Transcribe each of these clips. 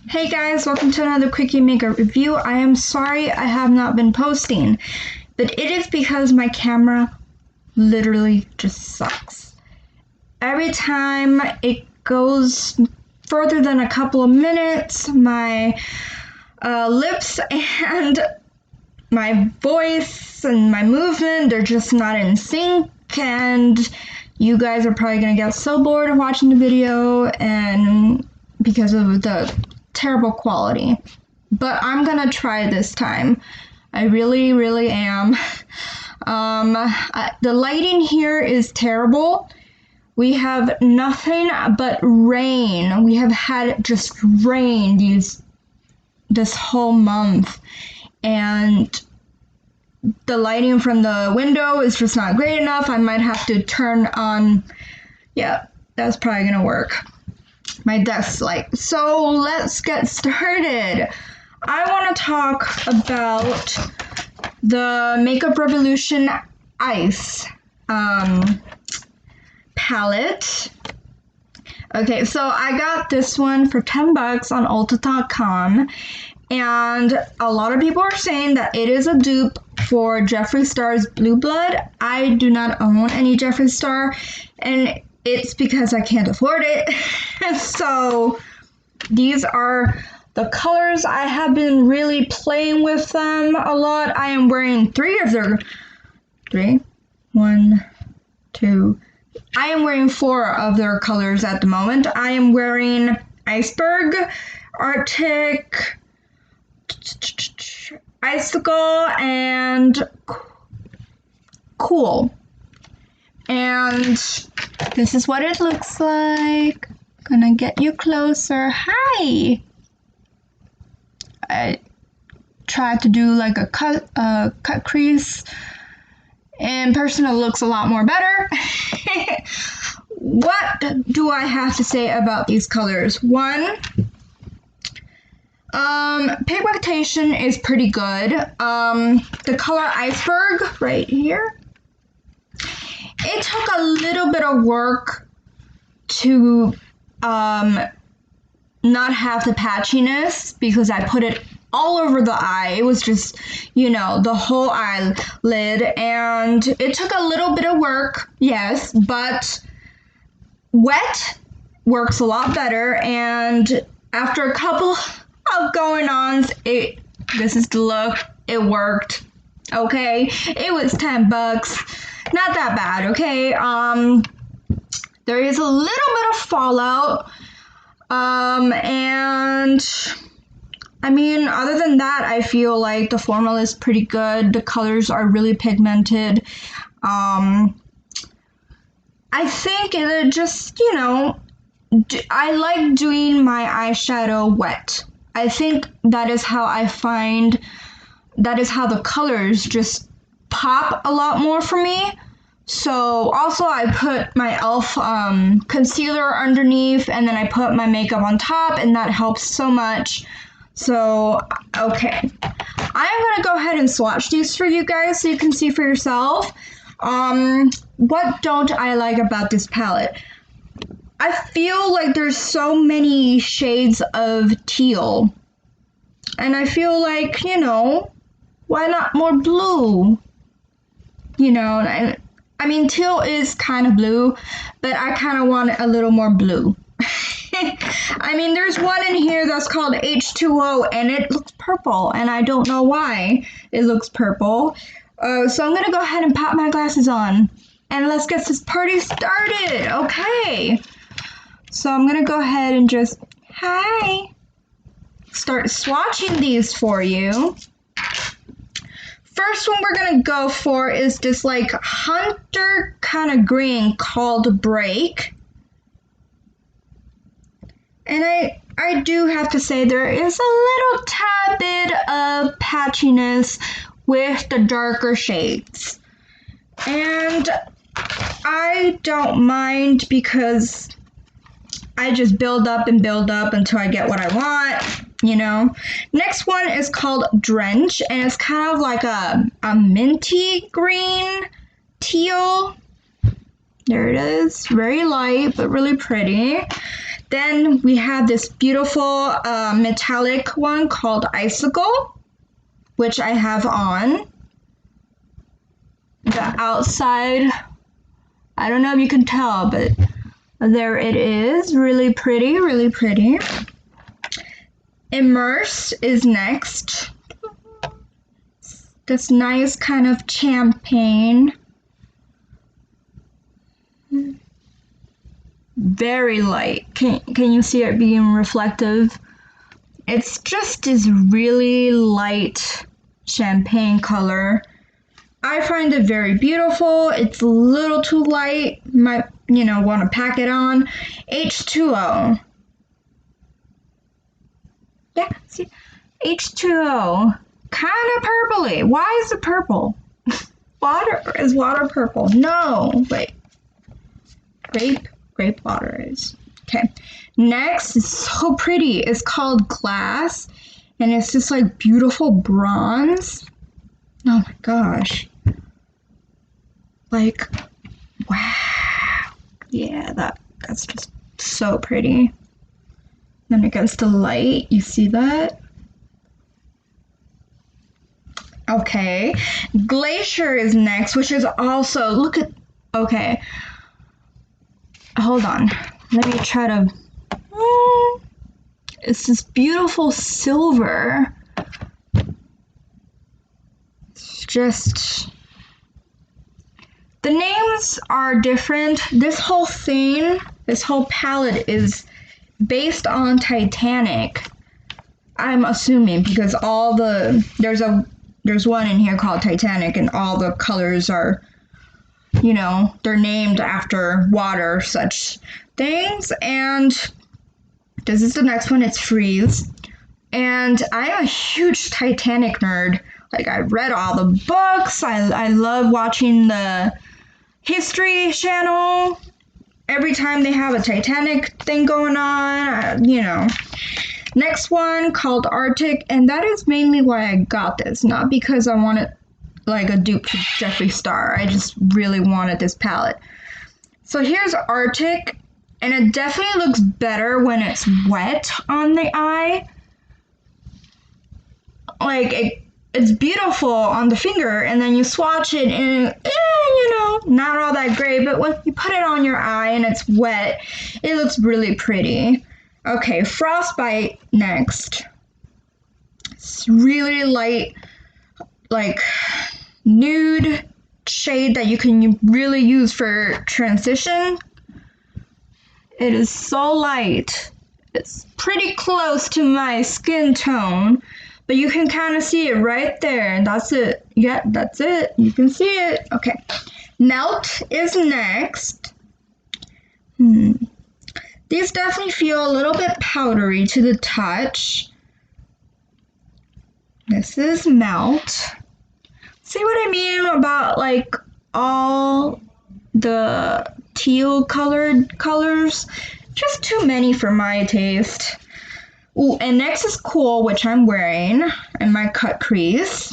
Hey guys, welcome to another quickie makeup review. I am sorry I have not been posting, but it is because my camera literally just sucks. Every time it goes further than a couple of minutes, my lips and my voice and my movement, they're just not in sync, and you guys are probably gonna get so bored of watching the video and because of the terrible quality. But I'm gonna try this time. I really am. The lighting here is terrible. We have nothing but rain. We have had just rain this whole month, and the lighting from the window is just not great enough. I might have to turn on, yeah, that's probably gonna work, my desk light. So let's get started. I want to talk about the MakeupRevolution Ice palette. Okay, so I got this one for 10 bucks on Ulta.com, and a lot of people are saying that it is a dupe for Jeffree Star's Blue Blood. I do not own any Jeffree Star, and it's because I can't afford it. So these are the colors. I have been really playing with them a lot. I am wearing I am wearing 4 of their colors at the moment. I am wearing Iceberg, Arctic, Icicle, and Cool. And this is what it looks like. Gonna get you closer. Hi! I tried to do like a cut crease. In person, it looks a lot more better. What do I have to say about these colors? One, pigmentation is pretty good. The color Iceberg right here, it took a little bit of work to not have the patchiness because I put it all over the eye. It was just, the whole eyelid, and it took a little bit of work, yes, but wet works a lot better. And after a couple of going-ons, this is the look. It worked. Okay, it was 10 bucks. Not that bad, okay? There is a little bit of fallout, and I mean, other than that, I feel like the formula is pretty good. The colors are really pigmented. I think it just, I like doing my eyeshadow wet. I think that is how the colors just pop a lot more for me. So also I put my e.l.f. Concealer underneath, and then I put my makeup on top, and that helps so much. So, okay. I'm gonna go ahead and swatch these for you guys so you can see for yourself. What don't I like about this palette? I feel like there's so many shades of teal. And I feel like, why not more blue? I mean, teal is kind of blue, but I kind of want a little more blue. I mean, there's one in here that's called H2O, and it looks purple, and I don't know why it looks purple. So I'm going to go ahead and pop my glasses on, and let's get this party started, okay? So I'm going to go ahead and just, start swatching these for you. First one we're going to go for is this like hunter kind of green called Break. And I do have to say there is a little tad bit of patchiness with the darker shades. And I don't mind because I just build up until I get what I want. Next one is called Drench, and it's kind of like a minty green teal. There it is. Very light, but really pretty. Then we have this beautiful metallic one called Icicle, which I have on. The outside, I don't know if you can tell, but there it is. Really pretty, really pretty. Immerse is next. This nice kind of champagne. Very light. Can you see it being reflective? It's just this really light champagne color. I find it very beautiful. It's a little too light. Might, want to pack it on. H2O. Yeah, see? H2O. Kind of purpley. Why is it purple? Is water purple? No. Wait. Grape water is. Okay. Next is so pretty. It's called Glass. And it's just like beautiful bronze. Oh my gosh. Like, wow. Yeah, that's just so pretty. Then against the light, you see that? Okay. Glacier is next, which is also, look at, okay. Hold on. Let me try to, it's this beautiful silver. It's just, the names are different. This whole thing, this whole palette is based on Titanic. I'm assuming because there's one in here called Titanic and all the colors are, they're named after water, such things. And this is the next one, it's Freeze. And I'm a huge Titanic nerd. Like, I read all the books. I love watching the History Channel. Every time they have a Titanic thing going on, Next one called Arctic, and that is mainly why I got this. Not because I wanted like a dupe to Jeffree Star. I just really wanted this palette. So here's Arctic, and it definitely looks better when it's wet on the eye. Like, it's beautiful on the finger, and then you swatch it, and not all that great, but when you put it on your eye and it's wet, it looks really pretty. Okay, Frostbite next. It's really light, like nude shade that you can really use for transition. It is so light. It's pretty close to my skin tone, but you can kind of see it right there, and that's it. Yeah, that's it. You can see it. Okay. Melt is next. These definitely feel a little bit powdery to the touch. This is Melt. See what I mean about like all the teal colored colors? Just too many for my taste. Ooh, and next is Cool, which I'm wearing in my cut crease.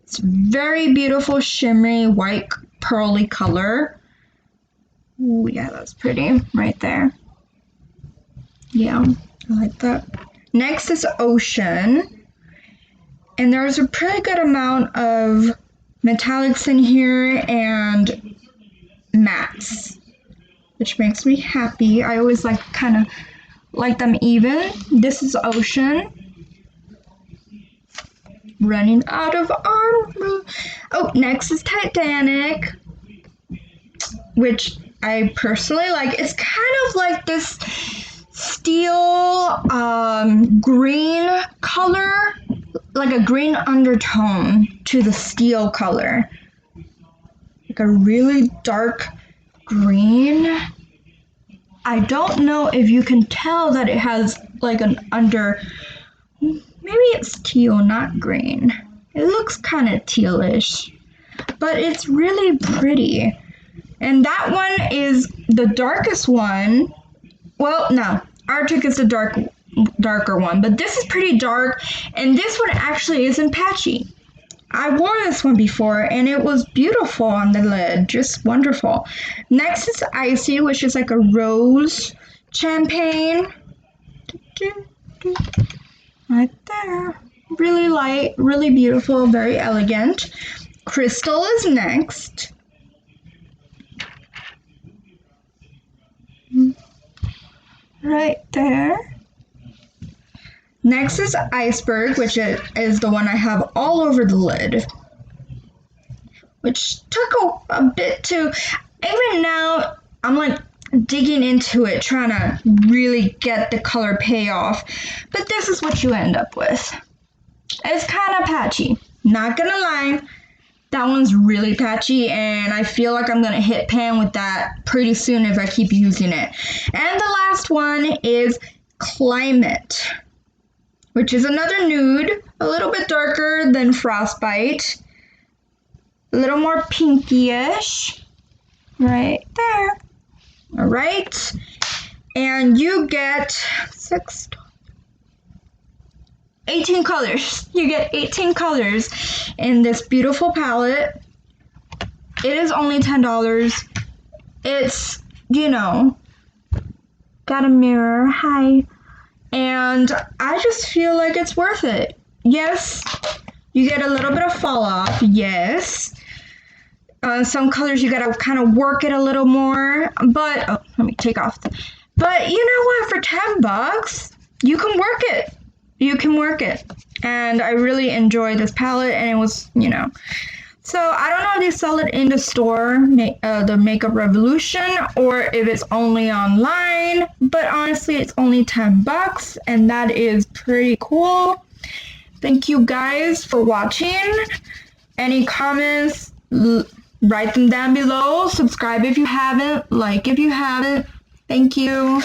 It's very beautiful, shimmery, white, pearly color. Ooh, yeah, that's pretty right there. Yeah, I like that. Next is Ocean. And there's a pretty good amount of metallics in here and mattes, which makes me happy. I always kind of like them even. This is Ocean. Running out of armor. Oh, next is Titanic, which I personally like. It's kind of like this steel green color, like a green undertone to the steel color. Like a really dark green. I don't know if you can tell that it has like an maybe it's teal, not green. It looks kind of tealish, but it's really pretty. And that one is the darkest one. Well, no, Arctic is the darker one, but this is pretty dark, and this one actually isn't patchy. I wore this one before and it was beautiful on the lid, just wonderful. Next is Icy, which is like a rose champagne. Right there. Really light, really beautiful, very elegant. Crystal is next. Right there. Next is Iceberg, which is the one I have all over the lid. Which took a bit to, even now, I'm like digging into it, trying to really get the color payoff. But this is what you end up with. It's kind of patchy, not gonna lie. That one's really patchy, and I feel like I'm gonna hit pan with that pretty soon if I keep using it. And the last one is Climate, which is another nude, a little bit darker than Frostbite, a little more pinky-ish, right there. All right, and you get 18 colors. You get 18 colors in this beautiful palette. It is only $10. It's, you know, got a mirror, hi. And I just feel like it's worth it. Yes, you get a little bit of fall off, yes. Some colors you gotta kind of work it a little more, but, oh, let me take off. But you know what, for $10, you can work it. You can work it. And I really enjoyed this palette, and it was, you know. So I don't know if they sell it in the store, the Makeup Revolution, or if it's only online, but honestly, it's only $10, and that is pretty cool. Thank you guys for watching. Any comments, write them down below. Subscribe if you haven't, like if you haven't. Thank you.